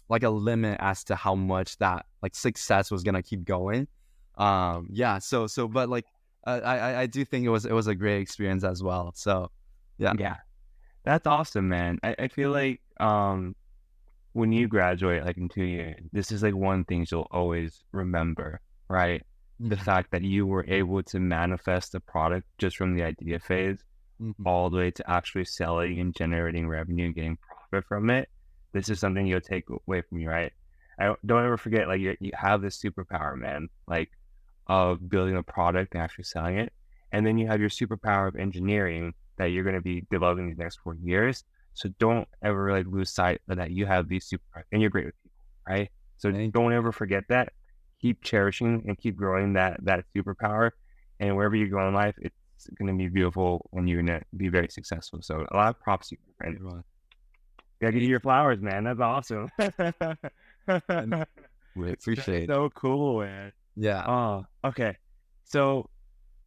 like a limit as to how much that like success was gonna keep going. Yeah. So but like I do think it was a great experience as well. So, yeah. Yeah. That's awesome, man. I feel like when you graduate like in 2 years, this is like one thing you'll always remember, right? The Mhm, fact that you were able to manifest a product just from the idea phase mhm. all the way to actually selling and generating revenue and getting profit from it. This is something you'll take away from you, right? I don't ever forget, like you have this superpower, man, like of building a product and actually selling it. And then you have your superpower of engineering that you're going to be developing these next 4 years. So don't ever like lose sight of that you have these superpowers and you're great with people, right? So Thank don't ever forget that. Keep cherishing and keep growing that superpower. And wherever you go in life, it's going to be beautiful and you're going to be very successful. So a lot of props to you, my you, friend. everyone. Gotta give you Thank your flowers, man. That's awesome. you. We That's appreciate it. so cool, man. Yeah. Oh, okay. So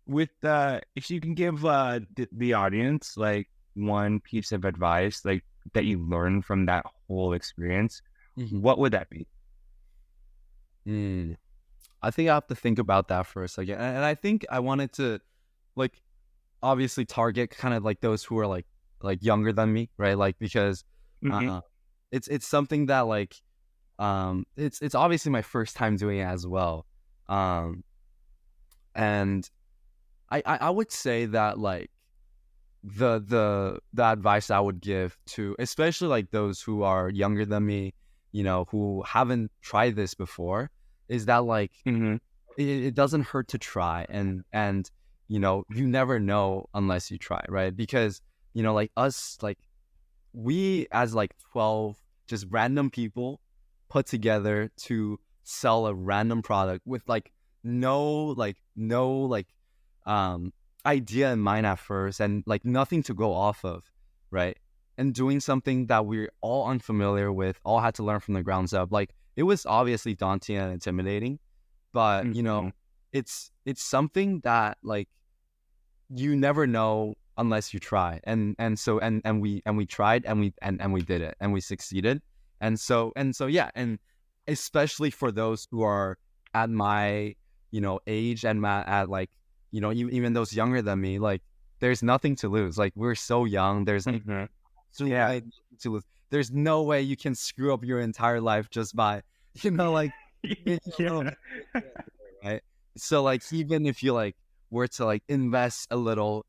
with if you can give the audience like one piece of advice like that you learned from that whole experience, Mhm. what would that be? Mm. I think I have to think about that for a second. And I think I wanted to like obviously target kind of like those who are like younger than me, right? Like because Hmm. uh it's something that like it's obviously my first time doing it as well. Um and I would say that like the advice I would give to especially like those who are younger than me, who haven't tried this before, is that like Hmm. it doesn't hurt to try, and you never know unless you try, right? Because like us, like we as like 12 just random people put together to sell a random product with like no um idea in mind at first, and like nothing to go off of, right? And doing something that we're all unfamiliar with, all had to learn from the grounds up. Like it was obviously daunting and intimidating, but you know, Mm-hmm. it's something that like you never know unless you try. And we tried, and we did it, and we succeeded. And so yeah, and especially for those who are at my, you know, age, and at like, you know, even those younger than me, like there's nothing to lose. Like we're so young, there's like Mm-hmm. absolutely Yeah. nothing to lose. There's no way you can screw up your entire life just by, you know, like making a little Yeah. mistake here and there, right? So like even if you like were to like invest a little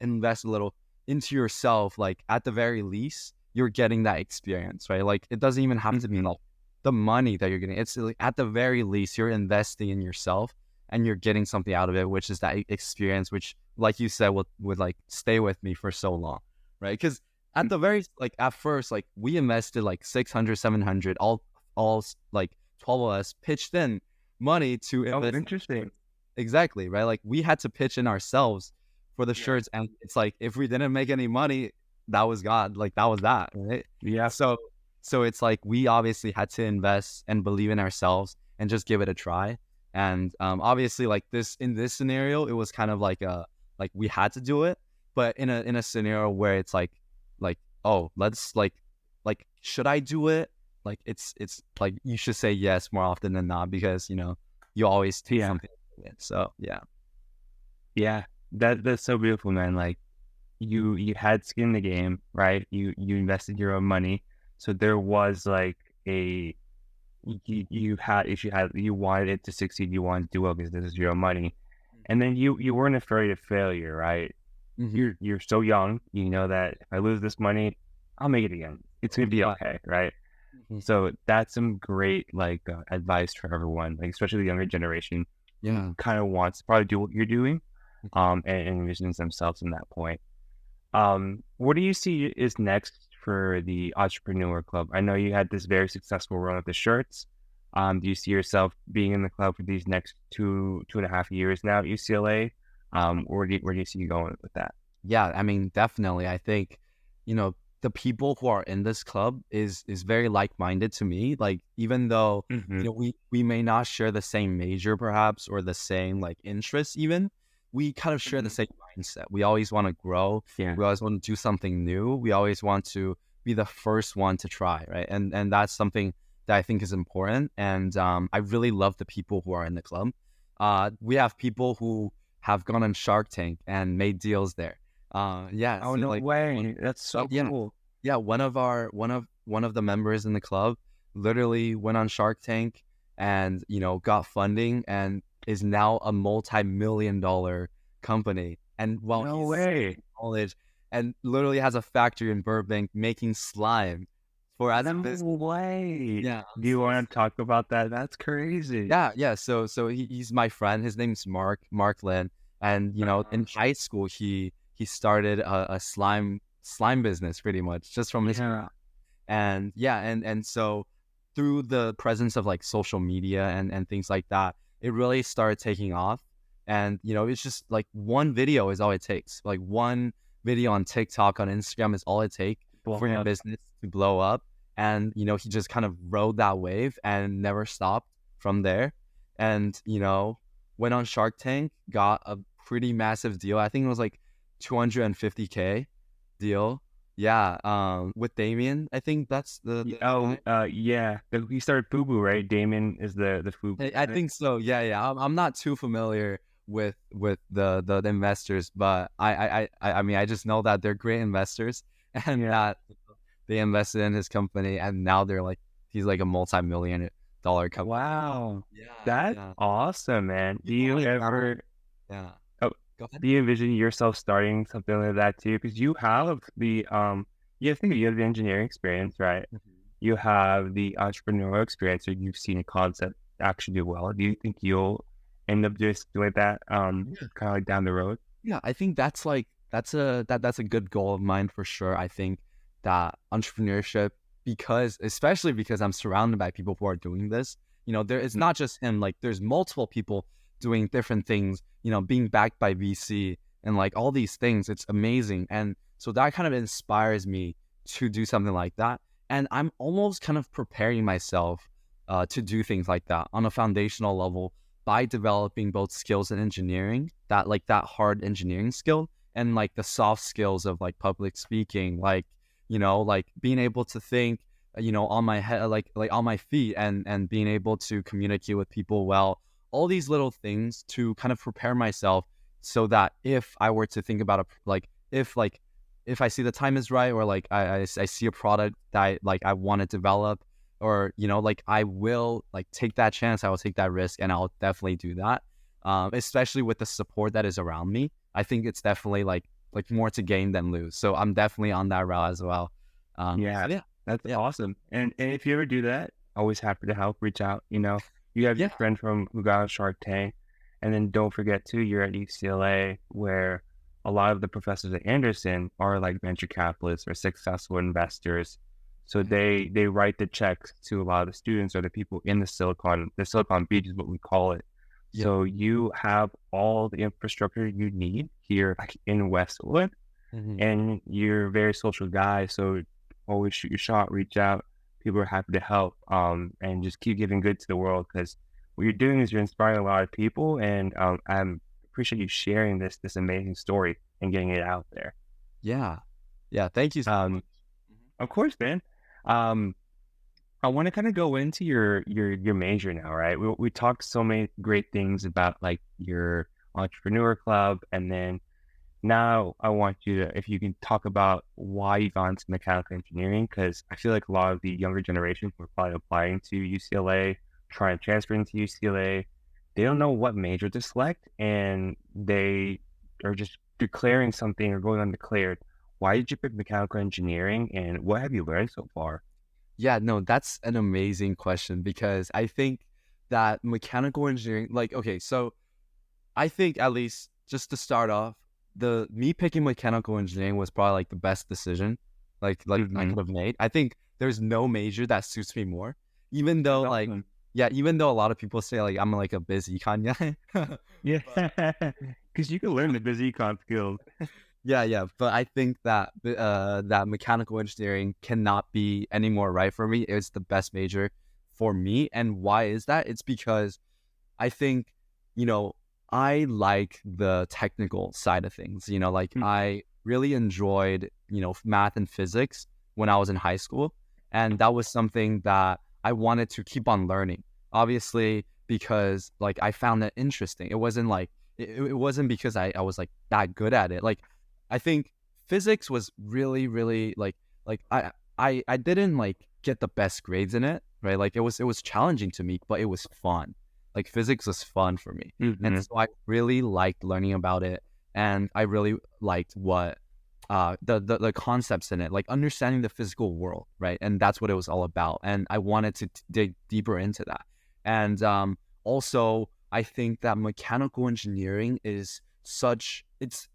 into yourself, like at the very least you're getting that experience, right? Like it doesn't even have to be Mhm. like the money that you're getting. It's like at the very least you're investing in yourself, and you're getting something out of it, which is that experience, which like you said would like stay with me for so long, right? Because at the very like at first, like we invested like 600, 700, all like 12 of us pitched in money to Oh, invest. interesting. Exactly, right? Like we had to pitch in ourselves for the Yeah. shirts, and it's like if we didn't make any money, that was God. Like that was that, right? Yeah. So it's like we obviously had to invest and believe in ourselves and just give it a try. And obviously, like this in this scenario, it was kind of like a like we had to do it, but in a scenario where it's like oh, let's like should I do it? Like it's like you should say yes more often than not, because you know you always take Yeah. something. So yeah. Yeah. That's so beautiful, man. Like you had skin in the game, right? You invested your own money. So there was like a you had if you had you wanted it to succeed, you wanted to do well because this is your own money. And then you weren't afraid of failure, right? Mm-hmm. You're so young, you know that if I lose this money, I'll make it again. It's gonna be Yeah. okay, right? Mhm. So that's some great like advice for everyone, like especially the younger generation who Yeah. kind of wants to probably do what you're doing, and envisions themselves in that point. What do you see is next for the Entrepreneur Club? I know you had this very successful run with the shirts. Do you see yourself being in the club for these next 2.5 years now at UCLA? Where do you see you going with that? Yeah, I mean, definitely. I think, you know, the people who are in this club is very like-minded to me. Like, even though, Mm-hmm. you know, we may not share the same major perhaps, or the same like interests even, we kind of share the Mm-hmm. same mindset. We always want to grow. Yeah. We always want to do something new. We always want to be the first one to try, right? And that's something that I think is important. And I really love the people who are in the club. We have people who have gone on Shark Tank and made deals there. Yeah, Oh so no like way! That's so yeah, cool. yeah, one of the members in the club literally went on Shark Tank, and you know got funding, and is now a multi-million dollar company. And while No he's still way! in college, and literally has a factory in Burbank making slime for as a No business. way! Yeah, Do you want to talk about that? That's crazy. yeah. So he's my friend. His name's Mark Lynn, and you know in high school he started a slime business pretty much just from his. Yeah. And yeah, and so through the presence of like social media and things like that, it really started taking off. And you know it's just like one video is all it takes. Like one video on TikTok, on Instagram is all it takes Blow for your up. business to blow up. And you know he just kind of rode that wave and never stopped from there. And you know went on Shark Tank, got a pretty massive deal. I think it was like 250K deal. Yeah, with Damien, I think that's the Oh, guy. yeah. He started Fubu, right? Damon is the Fubu I guy. think so. Yeah, yeah. I'm not too familiar with the investors, but I mean I just know that they're great investors, and Yeah. that they invested in his company, and now they're like he's like a multi-million dollar company. Wow. Yeah, That's yeah. awesome, man. Do People you like that. ever Yeah. oh, Go ahead. do you envision yourself starting something like that too? Because you think you have the engineering experience, right? Mhm. You have the entrepreneurial experience, or you've seen a concept actually do well. Do you think you'll end up just doing that, kind of like down the road? Yeah, I think that's like that's a good goal of mine for sure. I think that entrepreneurship, because especially because I'm surrounded by people who are doing this, it's not just him. Like there's multiple people doing different things, being backed by VC and like all these things. It's amazing. And so that kind of inspires me to do something like that. And I'm almost kind of preparing myself to do things like that on a foundational level by developing both skills in engineering, that hard engineering skill, and like the soft skills of like public speaking, like, like being able to think, on my head, like on my feet, and being able to communicate with people well, all these little things to kind of prepare myself so that if I were to think about if I see the time is right, or like I see a product that I want to develop, or like I will like take that chance, I will take that risk, and I'll definitely do that. Especially with the support that is around me, I think it's definitely like more to gain than lose. So I'm definitely on that route as well. Yeah, Yeah, that's yeah, awesome. And if you ever do that, always happy to help. Reach out. You have your yeah, friend who got on Shark Tank, and then don't forget too, you're at UCLA, where a lot of the professors at Anderson are like venture capitalists or successful investors. So they write the checks to a lot of the students or the people in the Silicon Beach is what we call it. yeah. So you have all the infrastructure you need here like in Westwood, Mhm. and you're a very social guy. So always shoot your shot, reach out. People are happy to help, and just keep giving good to the world, because what you're doing is you're inspiring a lot of people, and I appreciate you sharing this amazing story and getting it out there. Yeah, yeah. Thank you so Um, much. of course, man. Um, I want to kind of go into your major now, right? We talked so many great things about like your entrepreneur club, and then now I want you to, if you can talk about why you got into mechanical engineering, because I feel like a lot of the younger generation who are probably applying to UCLA, trying to transfer into UCLA, they don't know what major to select, and they are just declaring something or going undeclared. Why did you pick mechanical engineering, and what have you learned so far? Yeah, no, that's an amazing question, because I think that mechanical engineering, like, okay, so I think, at least just to start off, the me picking mechanical engineering was probably like the best decision I Mm-hmm. could have made. I think there's no major that suits me more, even That's though like, awesome. yeah, even though a lot of people say like I'm like a busy econ guy. Yeah, But because you can learn the busy econ skills. yeah, but I think that that mechanical engineering cannot be any more right for me. It's the best major for me. And why is that? It's because I think, you know, I like the technical side of things. Like Mhm. I really enjoyed, math and physics when I was in high school. And that was something that I wanted to keep on learning. Obviously, because like I found it interesting. It wasn't like, it wasn't because I was like that good at it. Like I think physics was really, really like I didn't like get the best grades in it, right? Like it was challenging to me, but it was fun. Like physics was fun for me. And Mhm. so I really liked learning about it. And I really liked what the concepts in it, like understanding the physical world, right? And that's what it was all about. And I wanted to dig deeper into that. And also, I think that mechanical engineering is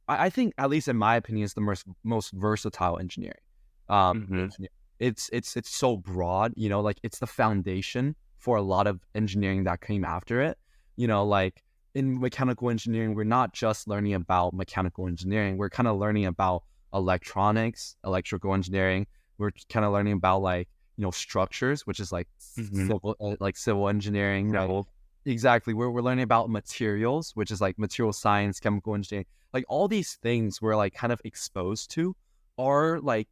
I think, at least in my opinion, it's the most versatile engineering. Mhm. It's so broad, like it's the foundation for a lot of engineering that came after it. Like in mechanical engineering, we're not just learning about mechanical engineering, we're kind of learning about electronics, electrical engineering. We're kind of learning about like, structures, which is like Mhm. civil engineering, right? Civil. Exactly. We're learning about materials, which is like material science, chemical engineering. Like all these things we're like kind of exposed to are like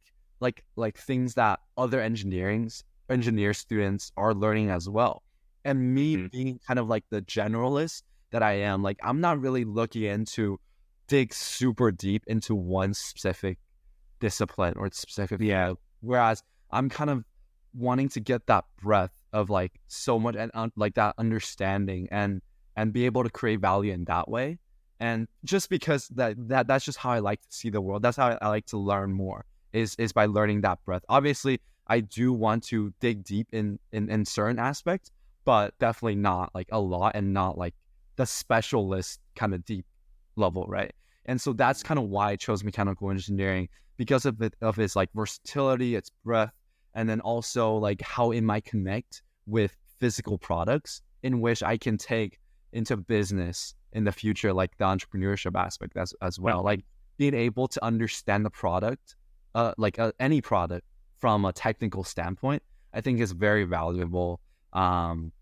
things that other engineer students are learning as well. And me Mhm. being kind of like the generalist that I am, like I'm not really looking into dig super deep into one specific discipline or specific Yeah. field. Whereas I'm kind of wanting to get that breadth of like so much, and like that understanding, and be able to create value in that way. And just because that's just how I like to see the world. That's how I like to learn more, is by learning that breadth. Obviously, I do want to dig deep in certain aspects, but definitely not like a lot, and not like the specialist kind of deep level, right? And so that's kind of why I chose mechanical engineering, because of its like versatility, its breadth, and then also like how it might connect with physical products in which I can take into business in the future, like the entrepreneurship aspect as well. Like being able to understand the product, any product from a technical standpoint, I think is very valuable in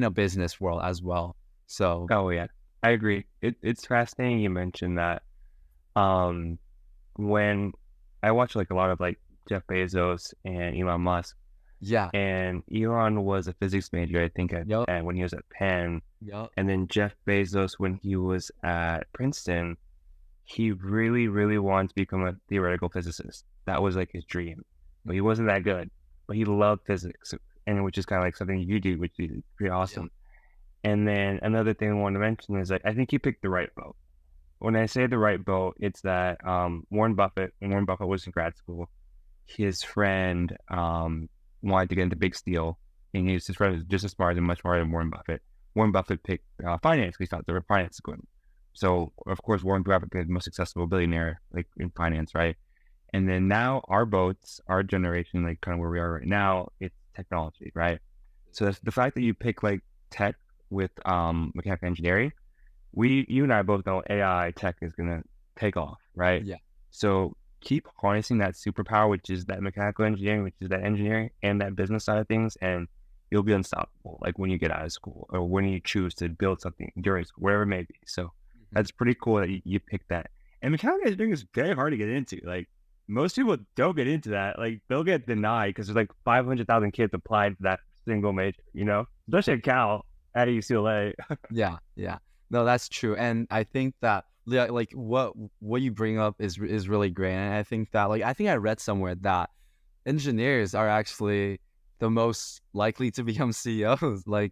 a business world as well. So Oh yeah, I agree. It's fascinating you mentioned that. Um, when I watch like a lot of like Jeff Bezos and Elon Musk, yeah, and Elon was a physics major, I think, yep, when he was at Penn, yep, and then Jeff Bezos, when he was at Princeton, he really, really wanted to become a theoretical physicist. That was like his dream, but he wasn't that good. But he loved physics, and which is kind of like something you do, which is pretty awesome. And then another thing I want to mention is like I think he picked the right boat. When I say the right boat, it's that Warren Buffett, when Warren Buffett was in grad school, his friend wanted to get into big steel, and his friend was just as smart and much smarter than Warren Buffett. Warren Buffett picked finance because he thought there were finance going. So of course Warren Buffett is the most successful billionaire like in finance, right? And then now our boats, our generation, like kind of where we are right now, it's technology, right? So that's the fact that you pick like tech with mechanical engineering. You and I both know AI tech is gonna take off, right? yeah, So keep harnessing that superpower, which is that mechanical engineering, which is that engineering and that business side of things, and you'll be unstoppable. Like when you get out of school or when you choose to build something during school, wherever it may be. So that's pretty cool that you picked that. And mechanical engineering is very hard to get into. Like most people don't get into that. Like they'll get denied because there's like 500,000 kids applied to that single major. Especially at Cal at UCLA. yeah. No, that's true, and I think that like what you bring up is really great, and I think that I think I read somewhere that engineers are actually the most likely to become CEOs. I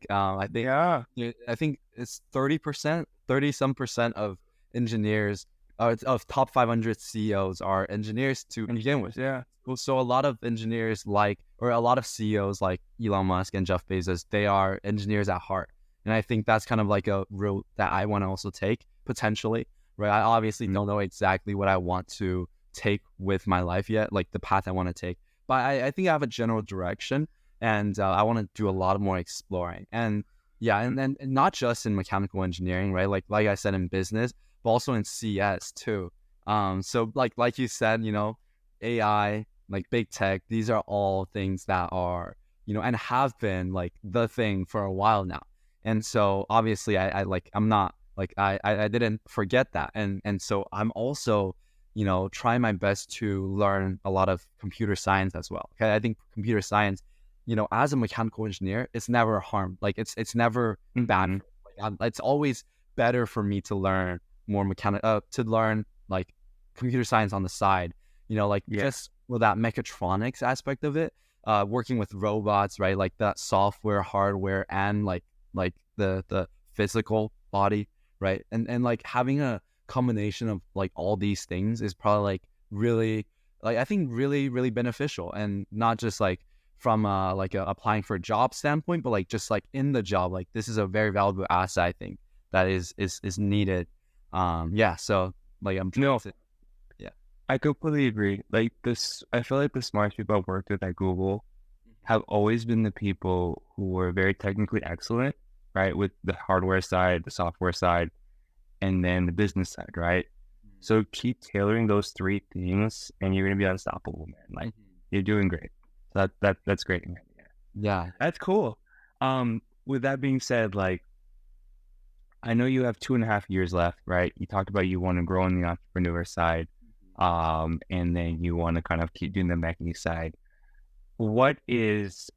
think Yeah. I think it's 30%, 30 some percent of engineers, of top 500 CEOs are engineers to begin with. Yeah. So a lot of engineers or a lot of CEOs like Elon Musk and Jeff Bezos, they are engineers at heart. And I think that's kind of like a route that I want to also take potentially, right? I obviously don't know exactly what I want to take with my life yet, like the path I want to take. But I think I have a general direction, and I want to do a lot more exploring. And yeah, and then not just in mechanical engineering, right? Like I said, in business, but also in CS too. So like you said, AI, like big tech, these are all things that are, and have been like the thing for a while now. And so obviously I'm not like I didn't forget that. And so I'm also, trying my best to learn a lot of computer science as well. Okay. I think computer science, as a mechanical engineer, it's never harm. Like it's never bad. It's always better for me to learn more to learn like computer science on the side, just for that mechatronics aspect of it, working with robots, right? Like that software, hardware, and like the physical body, right? And like having a combination of like all these things is probably like really, like I think really, really beneficial, and not just like from applying for a job standpoint, but like just like in the job, like this is a very valuable asset, I think, that is needed. So like I'm trying No, to, yeah. I completely agree. Like this, I feel like the smartest people I've worked with at Google have always been the people who were very technically excellent, right? With the hardware side, the software side, and then the business side, right? So keep tailoring those three things and you're going to be unstoppable, man. Like you're doing great. So that's great, man. Yeah. That's cool. With that being said, like, I know you have 2.5 years left, right? You talked about you want to grow on the entrepreneur side, and then you want to kind of keep doing the mechanic side. What is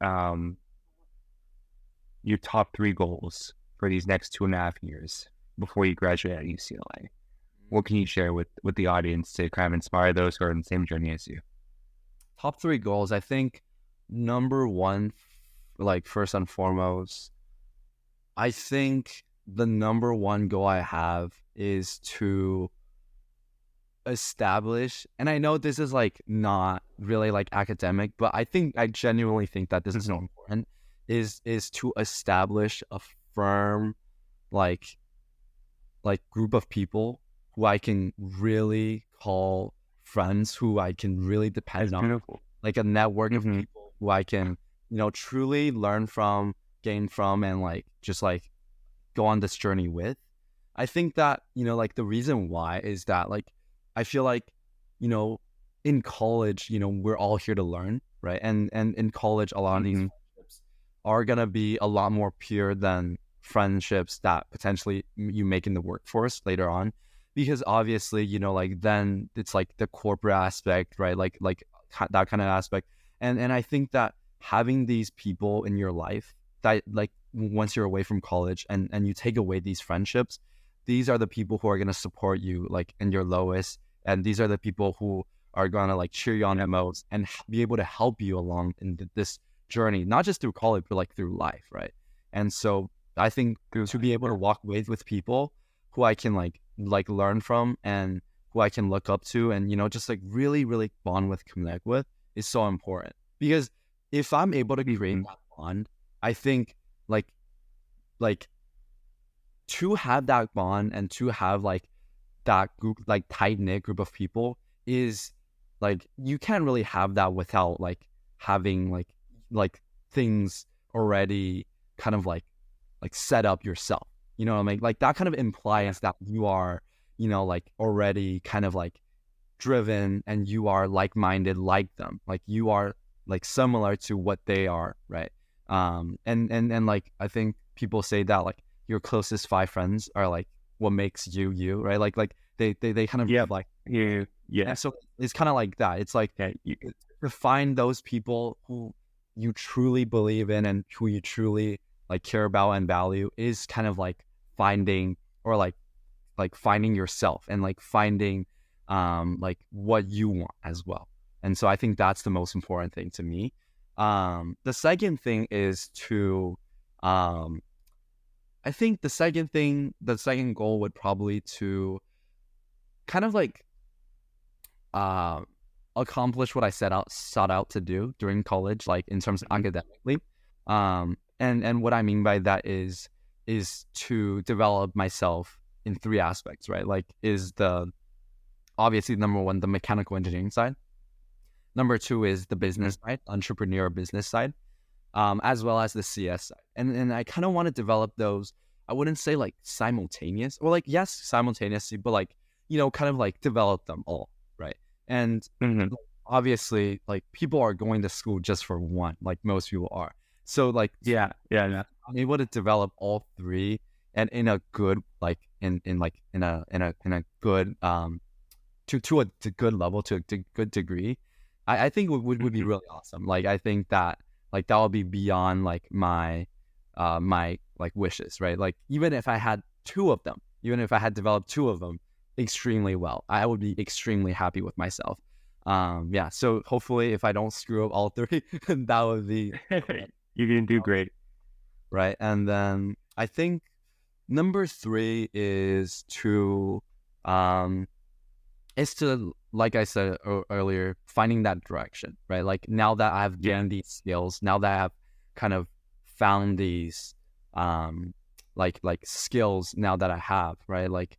your top 3 goals for these next 2.5 years before you graduate at UCLA? What can you share with the audience to kind of inspire those who are on the same journey as you? Top 3 goals. I think number one, like first and foremost, I think the number one goal I have is to establish, and I know this is like not really like academic, but I genuinely think that this is so important, is to establish a firm like group of people who I can really call friends, who I can really depend on, Beautiful. like a network of people who I can, truly learn from, gain from and like just like go on this journey with. I think that, like the reason why is that like I feel like, you know, in college, we're all here to learn, right? And in college, a lot of these friendships are gonna be a lot more pure than friendships that potentially you make in the workforce later on, because obviously, like then it's like the corporate aspect, right? Like that kind of aspect, and I think that having these people in your life that like once you're away from college and you take away these friendships, these are the people who are going to support you like in your lowest, and these are the people who are going to like cheer you on the most and be able to help you along in this journey, not just through college but like through life, right? And so I think to be able to walk with people who I can like learn from and who I can look up to and just like really really bond with, connect with, is so important. Because if I'm able to create that bond, I think like to have that bond and to have like that group, like tight knit group of people, is like you can't really have that without like having like things already kind of like set up yourself. You know what I mean? Like that kind of implies that you are, like already kind of like driven and you are like-minded like them. Like you are like similar to what they are, right? And like I think people say that like your closest 5 friends are like what makes you you, right? Like they kind of Yep. like Yeah. so it's kind of like that. It's like to find those people who you truly believe in and who you truly like care about and value is kind of like finding, or like finding yourself and like finding like what you want as well. And so I think that's the most important thing to me. The second thing is to I think the second goal would probably to kind of like accomplish what I sought out to do during college, like in terms of academically. And what I mean by that is to develop myself in 3 aspects, right? Like is the obviously number 1, the mechanical engineering side. Number 2 is the business side, entrepreneur business side, as well as the CS side. And I kind of want to develop those. I wouldn't say like simultaneous, or like yes, simultaneously, but like kind of like develop them all, right? And obviously, like people are going to school just for one, like most people are. So like Yeah. I'm able to develop all 3, and in a good like in a good to a good level, to a good degree. I think would be really awesome. Like I think that like that would be beyond like my my like wishes, right? Like even if I had 2 of them, even if I had developed 2 of them extremely well, I would be extremely happy with myself. Yeah, so hopefully if I don't screw up all 3, that would be You're gonna do great. right. And then I think number 3 is to, like I said earlier, finding that direction, right? Like now that I've gained these skills, now that I've kind of found these like skills now that I have, right? Like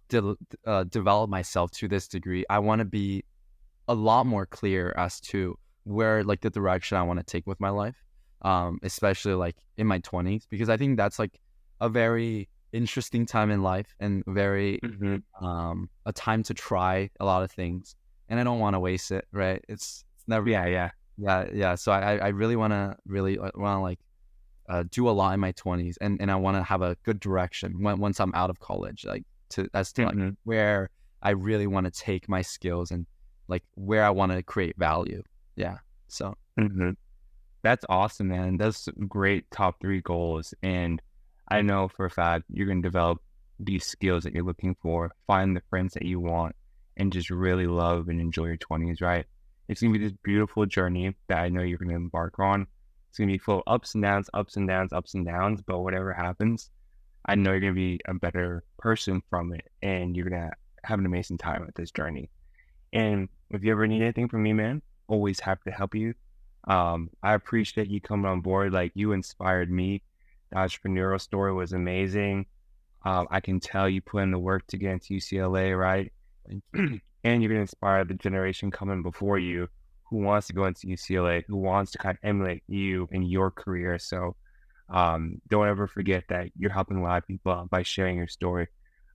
develop myself to this degree, I want to be a lot more clear as to where like the direction I want to take with my life, especially like in my 20s, because I think that's like a very interesting time in life and very a time to try a lot of things, and I don't want to waste it, right? It's never yeah. So I really want to like do a lot in my 20s, and I want to have a good direction once I'm out of college, like to like where I really want to take my skills and like where I want to create value. Yeah. So That's awesome, man. That's great top 3 goals. And I know for a fact you're going to develop these skills that you're looking for, find the friends that you want, and just really love and enjoy your 20s, right? It's going to be this beautiful journey that I know you're going to embark on. It's going to be full of ups and downs, ups and downs, ups and downs. But whatever happens, I know you're going to be a better person from it, and you're going to have an amazing time with this journey. And if you ever need anything from me, man, always happy to help you. I appreciate you coming on board. Like you inspired me. The entrepreneurial story was amazing. I can tell you put in the work to get into UCLA, right? And you're going to inspire the generation coming before you who wants to go into UCLA, who wants to kind of emulate you in your career. So Don't ever forget that you're helping a lot of people out by sharing your story.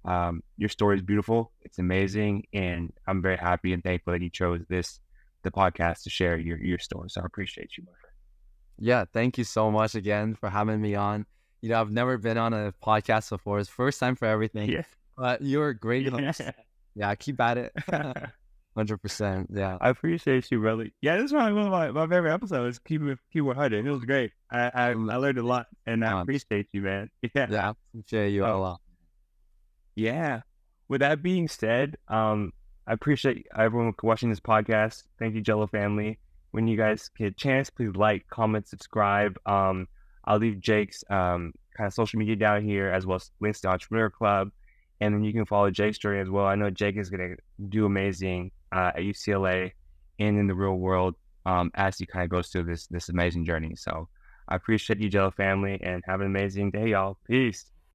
Your story is beautiful. It's amazing. And I'm very happy and thankful that you chose the podcast to share your story. So I appreciate you, my friend. Yeah, thank you so much again for having me on. I've never been on a podcast before. It's first time for everything. Yeah. But you're a great host. Yeah, keep at it. 100%. Yeah. I appreciate you, brother. Yeah, this is one of my favorite episodes. Keep 100. It was great. I learned a lot, and I appreciate you, man. Yeah. Yeah, I appreciate you a lot. Yeah. With that being said, I appreciate everyone watching this podcast. Thank you, Jello family. When you guys get a chance, please like, comment, subscribe. I'll leave Jake's kind of social media down here, as well as links to Entrepreneur Club. And then you can follow Jake's journey as well. I know Jake is going to do amazing at UCLA and in the real world as he kind of goes through this amazing journey. So I appreciate you, Jello family, and have an amazing day, y'all. Peace.